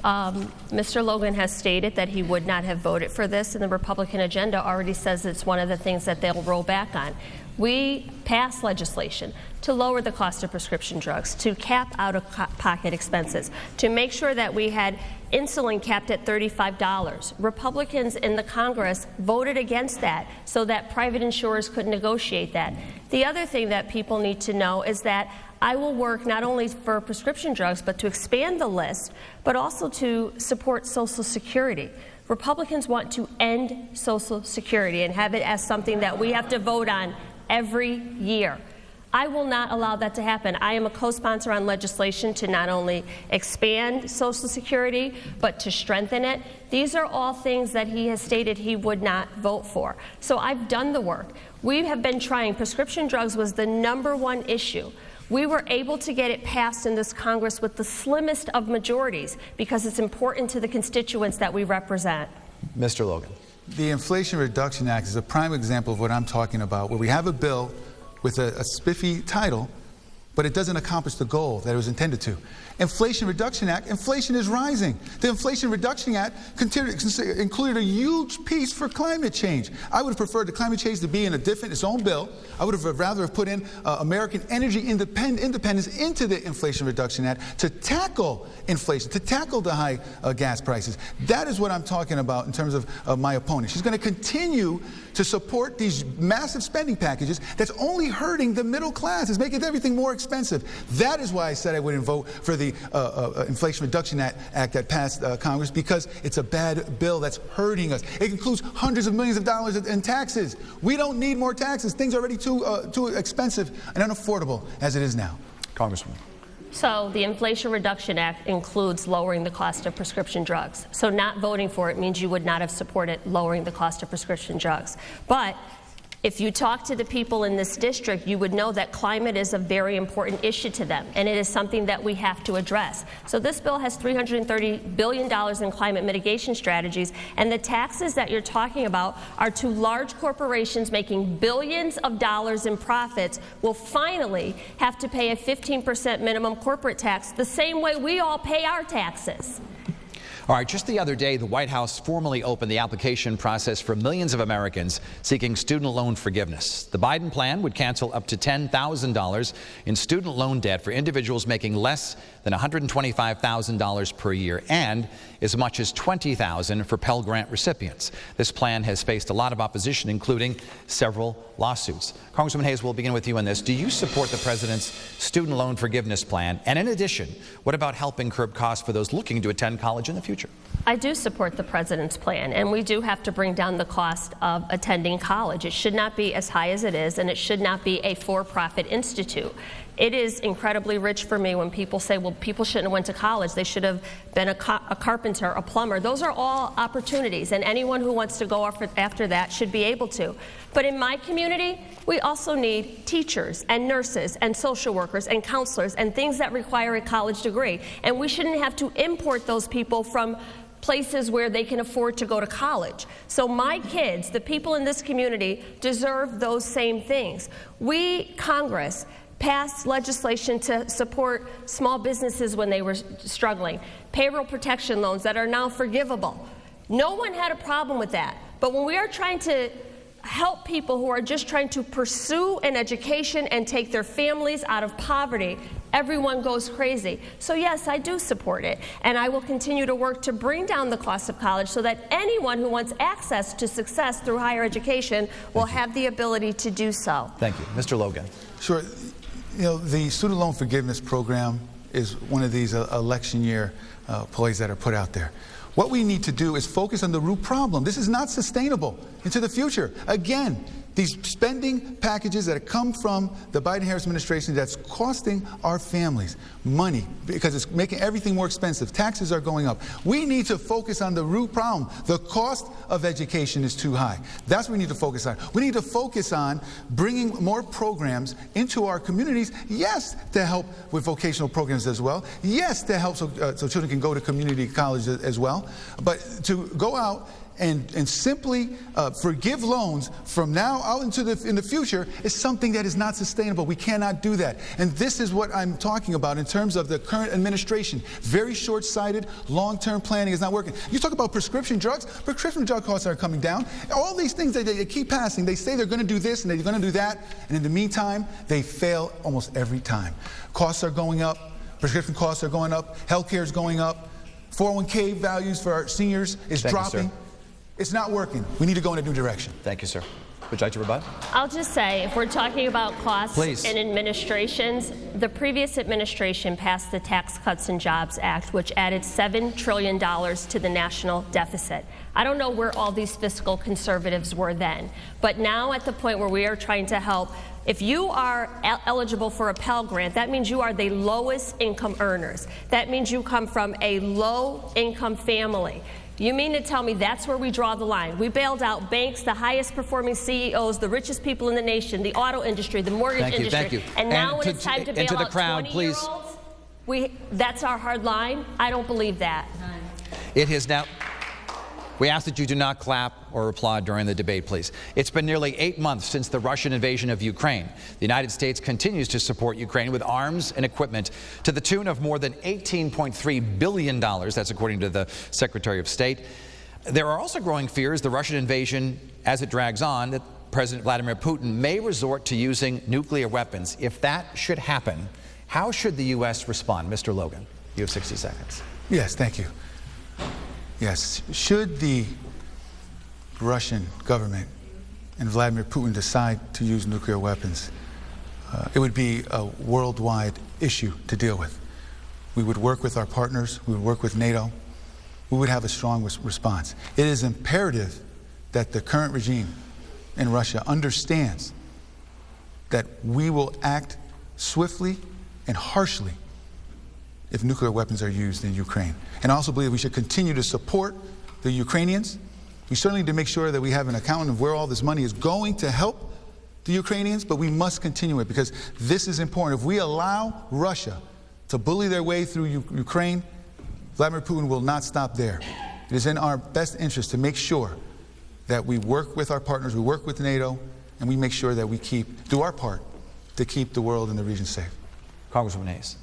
Mr. Logan has stated that he would not have voted for this, and the Republican agenda already says it's one of the things that they'll roll back on. We passed legislation to lower the cost of prescription drugs, to cap out-of-pocket expenses, to make sure that we had insulin capped at $35. Republicans in the Congress voted against that so that private insurers could negotiate that. The other thing that people need to know is that I will work not only for prescription drugs, but to expand the list, but also to support Social Security. Republicans want to end Social Security and have it as something that we have to vote on every year. I will not allow that to happen. I am a co-sponsor on legislation to not only expand Social Security, but to strengthen it. These are all things that he has stated he would not vote for. So I've done the work. We have been trying. Prescription drugs was the #1 issue. We were able to get it passed in this Congress with the slimmest of majorities because it's important to the constituents that we represent. Mr. Logan. The Inflation Reduction Act is a prime example of what I'm talking about, where we have a bill with a spiffy title, but it doesn't accomplish the goal that it was intended to. Inflation Reduction Act, inflation is rising. The Inflation Reduction Act included a huge piece for climate change. I would have preferred the climate change to be in its own bill. I would have rather have put in American energy independence into the Inflation Reduction Act to tackle inflation, to tackle the high gas prices. That is what I'm talking about in terms of my opponent. She's going to continue to support these massive spending packages that's only hurting the middle class. It's making everything more expensive. That is why I said I wouldn't vote for the Inflation Reduction Act that passed Congress, because it's a bad bill that's hurting us. It includes hundreds of millions of dollars in taxes. We don't need more taxes. Things are already too expensive and unaffordable as it is now. Congresswoman. So the Inflation Reduction Act includes lowering the cost of prescription drugs. So not voting for it means you would not have supported lowering the cost of prescription drugs. But if you talk to the people in this district, you would know that climate is a very important issue to them, and it is something that we have to address. So this bill has $330 billion in climate mitigation strategies, and the taxes that you're talking about are to large corporations making billions of dollars in profits will finally have to pay a 15% minimum corporate tax, the same way we all pay our taxes. All right, just the other day, the White House formally opened the application process for millions of Americans seeking student loan forgiveness. The Biden plan would cancel up to $10,000 in student loan debt for individuals making less than $125,000 per year, and as much as $20,000 for Pell Grant recipients. This plan has faced a lot of opposition, including several lawsuits. Congresswoman Hayes, we'll begin with you on this. Do you support the president's student loan forgiveness plan? And in addition, what about helping curb costs for those looking to attend college in the future? I do support the president's plan, and we do have to bring down the cost of attending college. It should not be as high as it is, and it should not be a for-profit institute. It is incredibly rich for me when people say, well, people shouldn't have went to college. They should have been a carpenter, a plumber. Those are all opportunities, and anyone who wants to go after that should be able to. But in my community, we also need teachers and nurses and social workers and counselors and things that require a college degree. And we shouldn't have to import those people from places where they can afford to go to college. So my kids, the people in this community, deserve those same things. We, Congress, passed legislation to support small businesses when they were struggling, payroll protection loans that are now forgivable. No one had a problem with that. But when we are trying to help people who are just trying to pursue an education and take their families out of poverty, everyone goes crazy. So yes, I do support it, and I will continue to work to bring down the cost of college so that anyone who wants access to success through higher education will have the ability to do so. Thank you. Mr. Logan. Sure. You know, the student loan forgiveness program is one of these election year ploys that are put out there. What we need to do is focus on the root problem. This is not sustainable into the future. Again, these spending packages that come from the Biden-Harris administration that's costing our families money because it's making everything more expensive. Taxes are going up. We need to focus on the root problem. The cost of education is too high. That's what we need to focus on. We need to focus on bringing more programs into our communities, yes, to help with vocational programs as well, yes, to help so children can go to community college as well, but to go out and simply forgive loans from now out into in the future is something that is not sustainable. We cannot do that. And this is what I'm talking about in terms of the current administration. Very short-sighted, long-term planning is not working. You talk about prescription drugs. Prescription drug costs are coming down. All these things that they keep passing, they say they're going to do this and they're going to do that. And in the meantime, they fail almost every time. Costs are going up. Prescription costs are going up. Healthcare is going up. 401k values for our seniors is dropping. You, sir. It's not working. We need to go in a new direction. Thank you, sir. would you like to rebut? I'll just say, if we're talking about costs Please. and administrations, the previous administration passed the Tax Cuts and Jobs Act, which added $7 trillion to the national deficit. I don't know where all these fiscal conservatives were then, but now at the point where we are trying to help, if you are eligible for a Pell Grant, that means you are the lowest income earners. That means you come from a low income family. You mean to tell me that's where we draw the line? We bailed out banks, the highest performing CEOs, the richest people in the nation, the auto industry, the mortgage industry. Thank you. And now when it's time to bail out crowd, 20-year-olds, that's our hard line? I don't believe that. It is now. We ask that you do not clap or applaud during the debate, please. It's been nearly 8 months since the Russian invasion of Ukraine. The United States continues to support Ukraine with arms and equipment to the tune of more than $18.3 billion. That's according to the Secretary of State. There are also growing fears the Russian invasion, as it drags on, that President Vladimir Putin may resort to using nuclear weapons. If that should happen, how should the U.S. respond? Mr. Logan, you have 60 seconds. Yes, thank you. Yes, should the Russian government and Vladimir Putin decide to use nuclear weapons, it would be a worldwide issue to deal with. We would work with our partners, we would work with NATO, we would have a strong response. It is imperative that the current regime in Russia understands that we will act swiftly and harshly if nuclear weapons are used in Ukraine. And I also believe we should continue to support the Ukrainians. We certainly need to make sure that we have an accounting of where all this money is going to help the Ukrainians, but we must continue it because this is important. If we allow Russia to bully their way through Ukraine, Vladimir Putin will not stop there. It is in our best interest to make sure that we work with our partners, we work with NATO, and we make sure that we do our part to keep the world and the region safe. Congresswoman Hayes.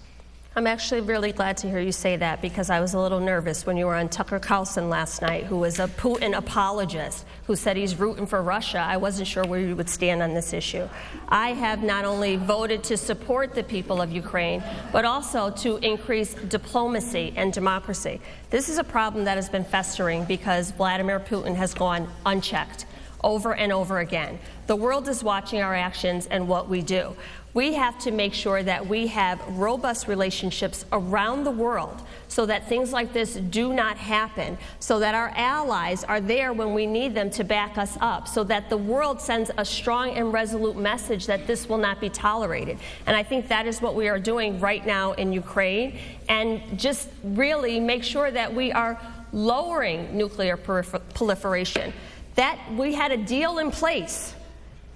I'm actually really glad to hear you say that because I was a little nervous when you were on Tucker Carlson last night, who was a Putin apologist, who said he's rooting for Russia. I wasn't sure where you would stand on this issue. I have not only voted to support the people of Ukraine, but also to increase diplomacy and democracy. This is a problem that has been festering because Vladimir Putin has gone unchecked over and over again. The world is watching our actions and what we do. We have to make sure that we have robust relationships around the world so that things like this do not happen, so that our allies are there when we need them to back us up, so that the world sends a strong and resolute message that this will not be tolerated. And I think that is what we are doing right now in Ukraine, and just really make sure that we are lowering nuclear proliferation. That we had a deal in place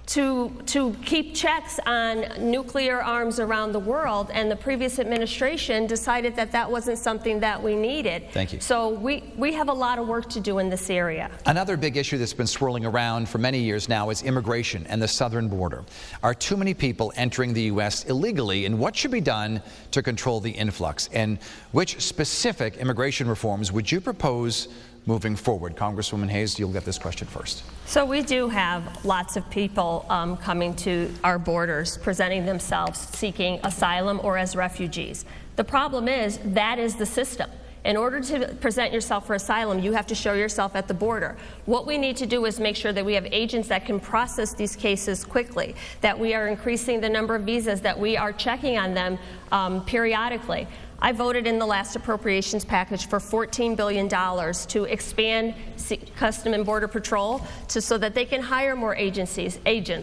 to keep checks on nuclear arms around the world, and the previous administration decided that that wasn't something that we needed. Thank you. So we have a lot of work to do in this area. Another big issue that's been swirling around for many years now is immigration and the southern border. Are too many people entering the U.S. illegally, and what should be done to control the influx? And which specific immigration reforms would you propose moving forward? Congresswoman Hayes, you'll get this question first. So we do have lots of people coming to our borders, presenting themselves seeking asylum or as refugees. The problem is that is the system. In order to present yourself for asylum, you have to show yourself at the border. What we need to do is make sure that we have agents that can process these cases quickly, that we are increasing the number of visas, that we are checking on them periodically. I voted in the last appropriations package for $14 billion to expand Custom and Border Patrol so that they can hire more agents,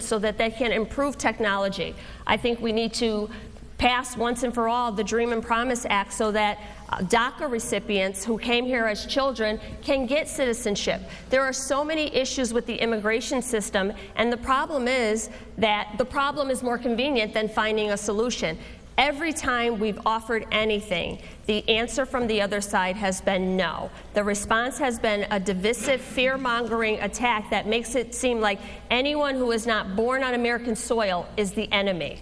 so that they can improve technology. I think we need to pass once and for all the Dream and Promise Act so that DACA recipients who came here as children can get citizenship. There are so many issues with the immigration system, and the problem is that the problem is more convenient than finding a solution. Every time we've offered anything, the answer from the other side has been no. The response has been a divisive, fear-mongering attack that makes it seem like anyone who is not born on American soil is the enemy.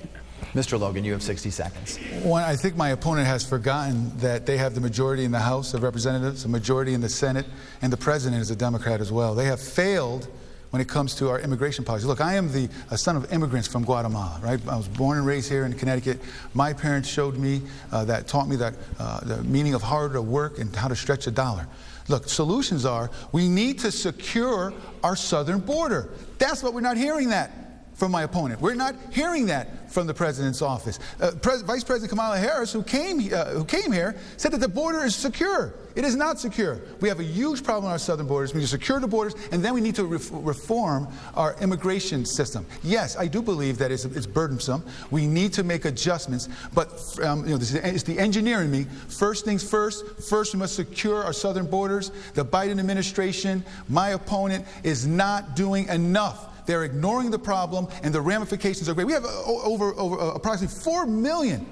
Mr. Logan, you have 60 seconds. One, I think my opponent has forgotten that they have the majority in the House of Representatives, a majority in the Senate, and the president is a Democrat as well. They have failed when it comes to our immigration policy. Look, I am a son of immigrants from Guatemala, right? I was born and raised here in Connecticut. My parents taught me that the meaning of hard work and how to stretch a dollar. Look, solutions are we need to secure our southern border. That's what we're not hearing that from my opponent. We're not hearing that from the president's office. Vice President Kamala Harris, who came here, said that the border is secure. It is not secure. We have a huge problem on our southern borders. We need to secure the borders, and then we need to reform our immigration system. Yes, I do believe that it's burdensome. We need to make adjustments, but it's the engineer in me. First things first. First, we must secure our southern borders. The Biden administration, my opponent, is not doing enough. They're ignoring the problem, and the ramifications are great. We have over approximately 4 million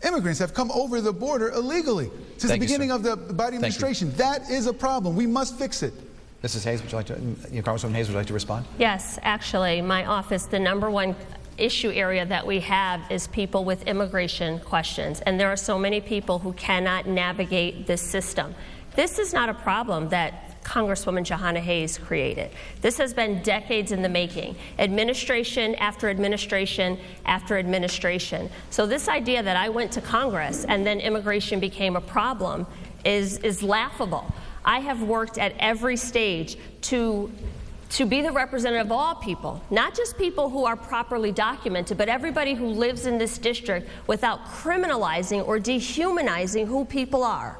immigrants have come over the border illegally since the beginning of the Biden administration. That is a problem. We must fix it. Mrs. Hayes, would you like to, Congresswoman Hayes, would you like to respond? Yes, actually, my office, the #1 issue area that we have is people with immigration questions, and there are so many people who cannot navigate this system. This is not a problem that Congresswoman Jahana Hayes created. This has been decades in the making, administration after administration after administration. So this idea that I went to Congress and then immigration became a problem is laughable. I have worked at every stage to be the representative of all people, not just people who are properly documented, but everybody who lives in this district without criminalizing or dehumanizing who people are.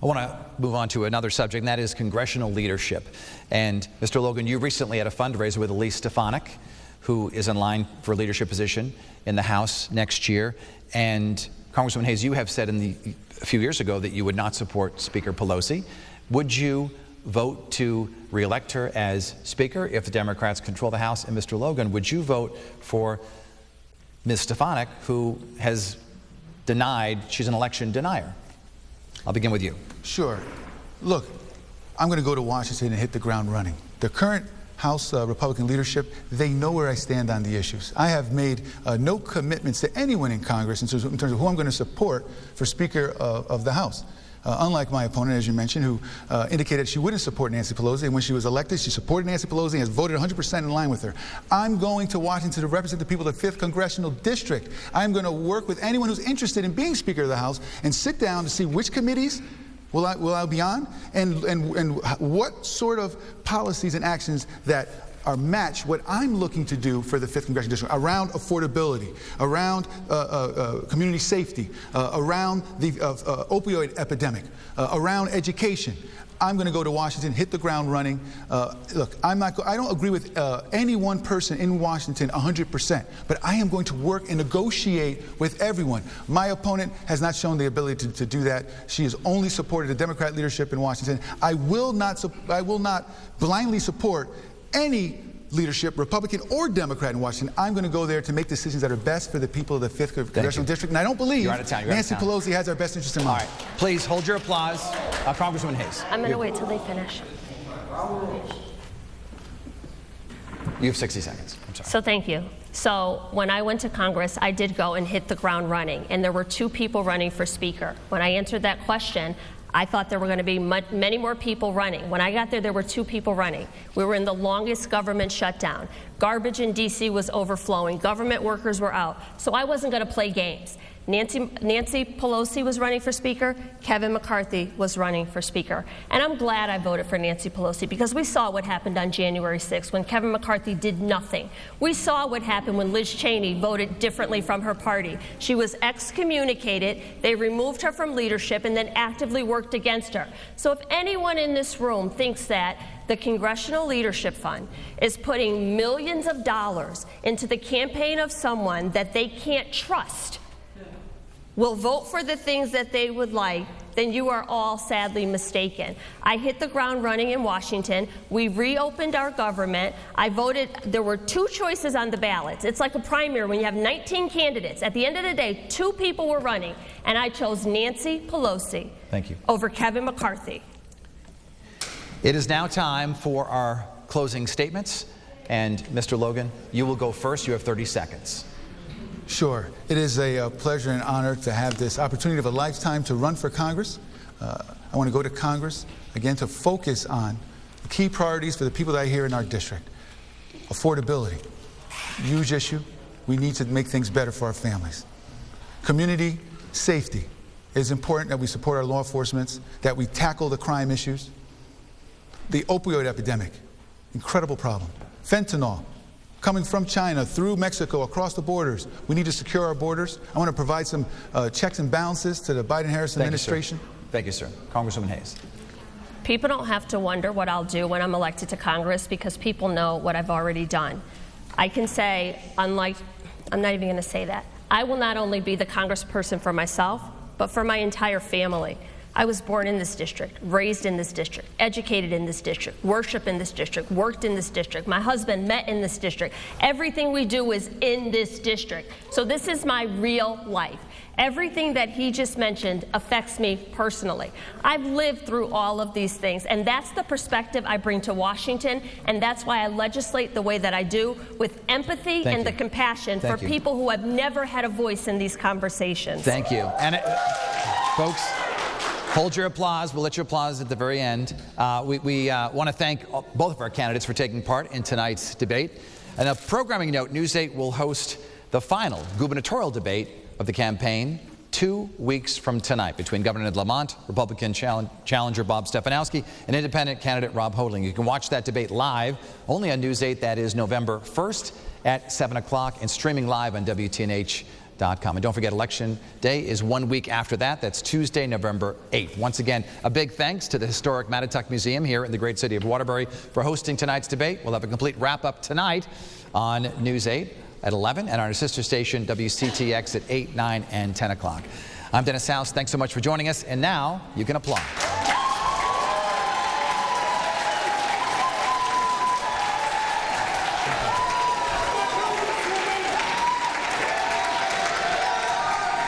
I want to move on to another subject, and that is congressional leadership. And Mr. Logan, you recently had a fundraiser with Elise Stefanik, who is in line for a leadership position in the House next year. And Congresswoman Hayes, you have said a few years ago that you would not support Speaker Pelosi. Would you vote to re-elect her as Speaker if the Democrats control the House? And Mr. Logan, would you vote for Ms. Stefanik, who has denied, she's an election denier? I'll begin with you. Sure. Look, I'm going to go to Washington and hit the ground running. The current House Republican leadership, they know where I stand on the issues. I have made no commitments to anyone in Congress in terms of who I'm going to support for Speaker of the House. Unlike my opponent, as you mentioned, who indicated she wouldn't support Nancy Pelosi, and when she was elected, she supported Nancy Pelosi and has voted 100% in line with her. I'm going to Washington to represent the people of the 5th Congressional District. I'm going to work with anyone who's interested in being Speaker of the House and sit down to see which committees will I be on and what sort of policies and actions that are match what I'm looking to do for the 5th Congressional District around affordability, around community safety, around the opioid epidemic, around education. I'm going to go to Washington, hit the ground running. Look, I don't agree with any one person in Washington 100%, but I am going to work and negotiate with everyone. My opponent has not shown the ability to do that. She has only supported the Democrat leadership in Washington. I will not blindly support any leadership, Republican or Democrat in Washington. I'm going to go there to make decisions that are best for the people of the 5th Congressional District. And I don't believe Nancy Pelosi has our best interest in mind. All right. Please hold your applause. Congresswoman Hayes. I'm going to wait till they finish. You have 60 seconds. I'm sorry. So thank you. So when I went to Congress, I did go and hit the ground running. And there were 2 people running for Speaker. When I answered that question, I thought there were going to be many more people running. When I got there were 2 people running. We were in the longest government shutdown. Garbage in D.C. was overflowing. Government workers were out. So I wasn't going to play games. Nancy Pelosi was running for Speaker. Kevin McCarthy was running for Speaker. And I'm glad I voted for Nancy Pelosi because we saw what happened on January 6th when Kevin McCarthy did nothing. We saw what happened when Liz Cheney voted differently from her party. She was excommunicated. They removed her from leadership and then actively worked against her. So if anyone in this room thinks that the Congressional Leadership Fund is putting millions of dollars into the campaign of someone that they can't trust, will vote for the things that they would like, then you are all sadly mistaken. I hit the ground running in Washington. We reopened our government. I voted. There were 2 choices on the ballots. It's like a primary when you have 19 candidates. At the end of the day, 2 people were running, and I chose Nancy Pelosi over Kevin McCarthy. It is now time for our closing statements. And Mr. Logan, you will go first. You have 30 seconds. Sure. It is a pleasure and honor to have this opportunity of a lifetime to run for Congress. I want to go to Congress, again, to focus on the key priorities for the people that I hear in our district. Affordability, huge issue. We need to make things better for our families. Community safety, It is important that we support our law enforcement, that we tackle the crime issues. The opioid epidemic, incredible problem. Fentanyl, coming from China, through Mexico, across the borders. We need to secure our borders. I want to provide some checks and balances to the Biden-Harris administration. Thank you, sir. Congresswoman Hayes. People don't have to wonder what I'll do when I'm elected to Congress because people know what I've already done. I can say, I'm not even going to say that. I will not only be the congressperson for myself, but for my entire family. I was born in this district, raised in this district, educated in this district, worship in this district, worked in this district. My husband met in this district. Everything we do is in this district. So this is my real life. Everything that he just mentioned affects me personally. I've lived through all of these things, and that's the perspective I bring to Washington, and that's why I legislate the way that I do, with empathy and the compassion for people who have never had a voice in these conversations. Thank you. And folks, hold your applause. We'll let you applause at the very end. We want to thank both of our candidates for taking part in tonight's debate. And a programming note, News 8 will host the final gubernatorial debate of the campaign 2 weeks from tonight between Governor Ned Lamont, Republican challenger Bob Stefanowski, and independent candidate Rob Holding. You can watch that debate live only on News 8. That is November 1st at 7 o'clock and streaming live on WTNH.com. And don't forget, Election Day is 1 week after that. That's Tuesday, November 8th. Once again, a big thanks to the historic Mattituck Museum here in the great city of Waterbury for hosting tonight's debate. We'll have a complete wrap-up tonight on News 8 at 11 and our sister station WCTX at 8, 9, and 10 o'clock. I'm Dennis House. Thanks so much for joining us. And now you can applaud.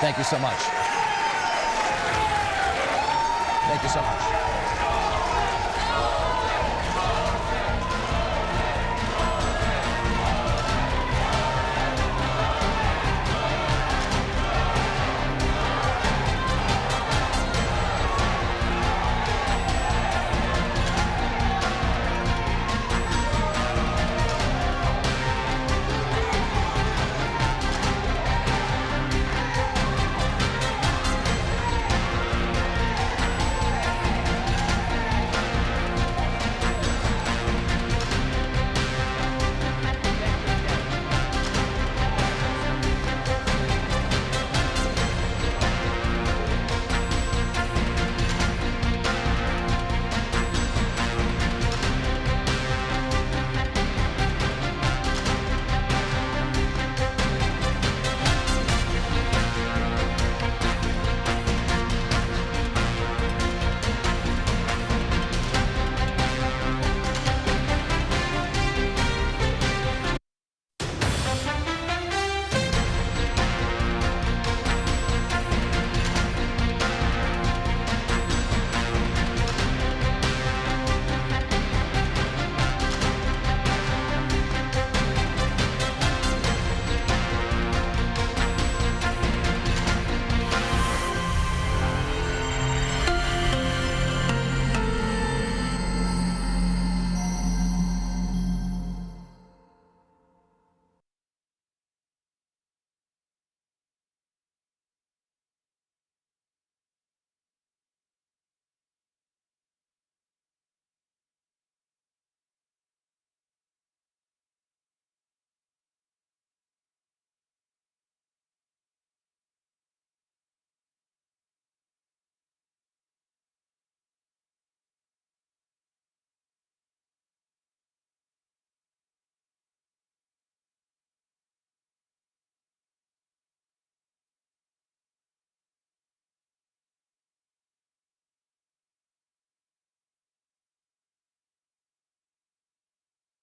Thank you so much. Thank you so much.